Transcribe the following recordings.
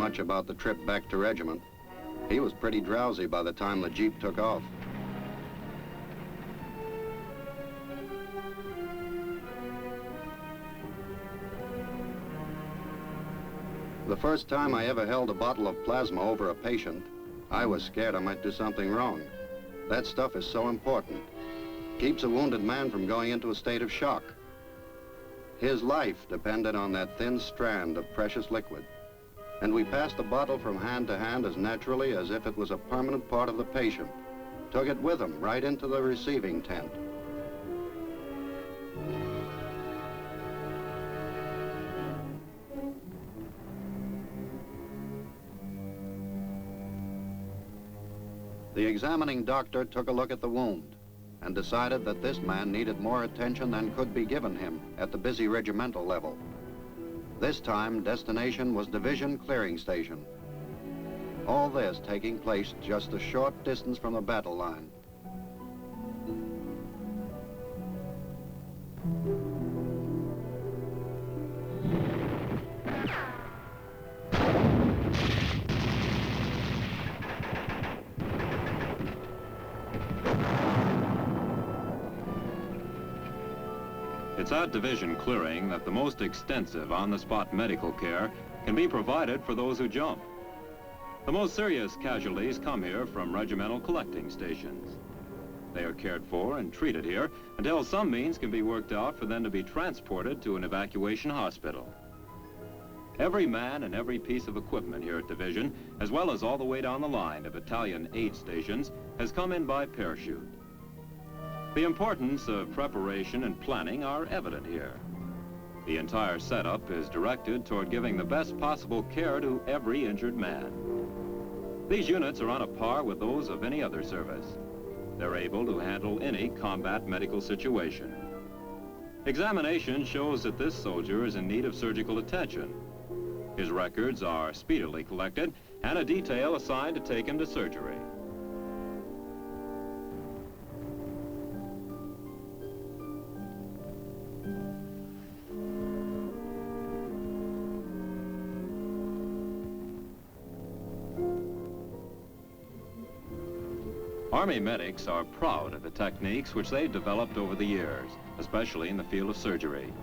much about the trip back to regiment. He was pretty drowsy by the time the Jeep took off. The first time I ever held a bottle of plasma over a patient, I was scared I might do something wrong. That stuff is so important. Keeps a wounded man from going into a state of shock. His life depended on that thin strand of precious liquid. And we passed the bottle from hand to hand as naturally as if it was a permanent part of the patient. Took it with him right into the receiving tent. The examining doctor took a look at the wound and decided that this man needed more attention than could be given him at the busy regimental level. This time, destination was Division Clearing Station. All this taking place just a short distance from the battle line. It's at division clearing that the most extensive on-the-spot medical care can be provided for those who jump. The most serious casualties come here from regimental collecting stations. They are cared for and treated here until some means can be worked out for them to be transported to an evacuation hospital. Every man and every piece of equipment here at division, as well as all the way down the line to battalion aid stations, has come in by parachute. The importance of preparation and planning are evident here. The entire setup is directed toward giving the best possible care to every injured man. These units are on a par with those of any other service. They're able to handle any combat medical situation. Examination shows that this soldier is in need of surgical attention. His records are speedily collected and a detail assigned to take him to surgery. Army medics are proud of the techniques which they've developed over the years, especially in the field of surgery.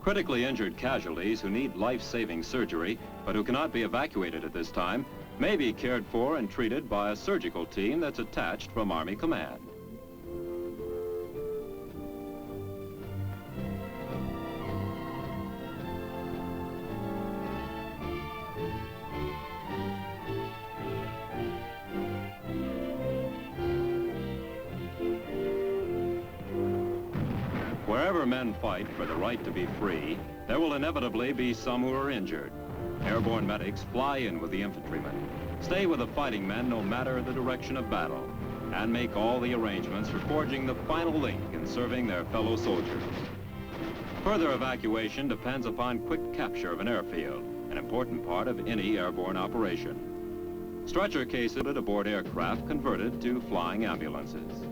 Critically injured casualties who need life-saving surgery, but who cannot be evacuated at this time, may be cared for and treated by a surgical team that's attached from Army Command. Wherever men fight for the right to be free, there will inevitably be some who are injured. Airborne medics fly in with the infantrymen, stay with the fighting men no matter the direction of battle, and make all the arrangements for forging the final link in serving their fellow soldiers. Further evacuation depends upon quick capture of an airfield, an important part of any airborne operation. Stretcher cases aboard aircraft converted to flying ambulances.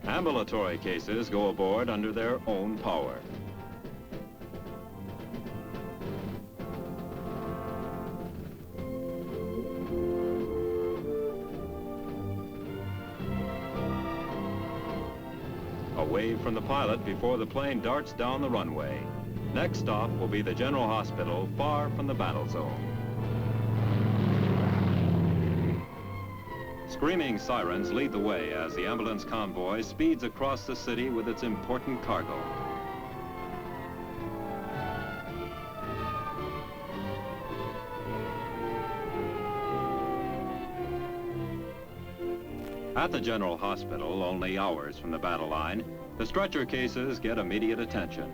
Ambulatory cases go aboard under their own power. A wave from the pilot before the plane darts down the runway. Next stop will be the General Hospital, far from the battle zone. Screaming sirens lead the way as the ambulance convoy speeds across the city with its important cargo. At the General Hospital, only hours from the battle line, the stretcher cases get immediate attention.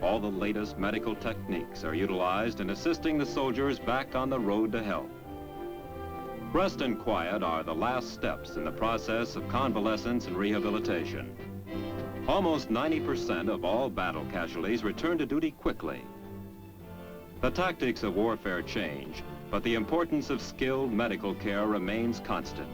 All the latest medical techniques are utilized in assisting the soldiers back on the road to health. Rest and quiet are the last steps in the process of convalescence and rehabilitation. Almost 90% of all battle casualties return to duty quickly. The tactics of warfare change, but the importance of skilled medical care remains constant.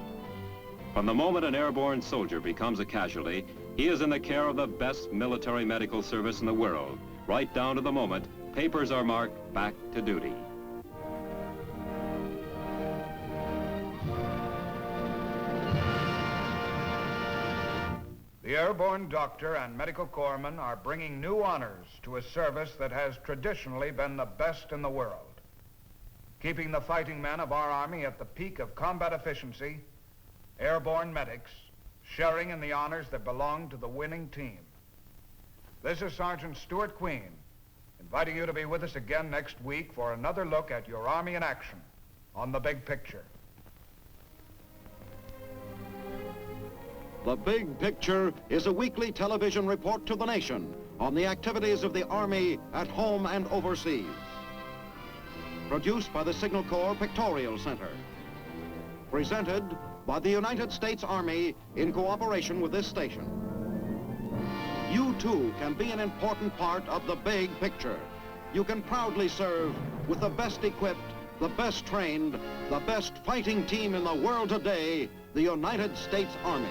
From the moment an airborne soldier becomes a casualty, He is in the care of the best military medical service in the world. Right down to the moment, papers are marked back to duty. The airborne doctor and medical corpsman are bringing new honors to a service that has traditionally been the best in the world, keeping the fighting men of our Army at the peak of combat efficiency. Airborne medics sharing in the honors that belong to the winning team. This is Sergeant Stuart Queen, inviting you to be with us again next week for another look at your Army in action on The Big Picture. The Big Picture is a weekly television report to the nation on the activities of the Army at home and overseas. Produced by the Signal Corps Pictorial Center. Presented by the United States Army in cooperation with this station. You too can be an important part of the big picture. You can proudly serve with the best equipped, the best trained, the best fighting team in the world today, the United States Army.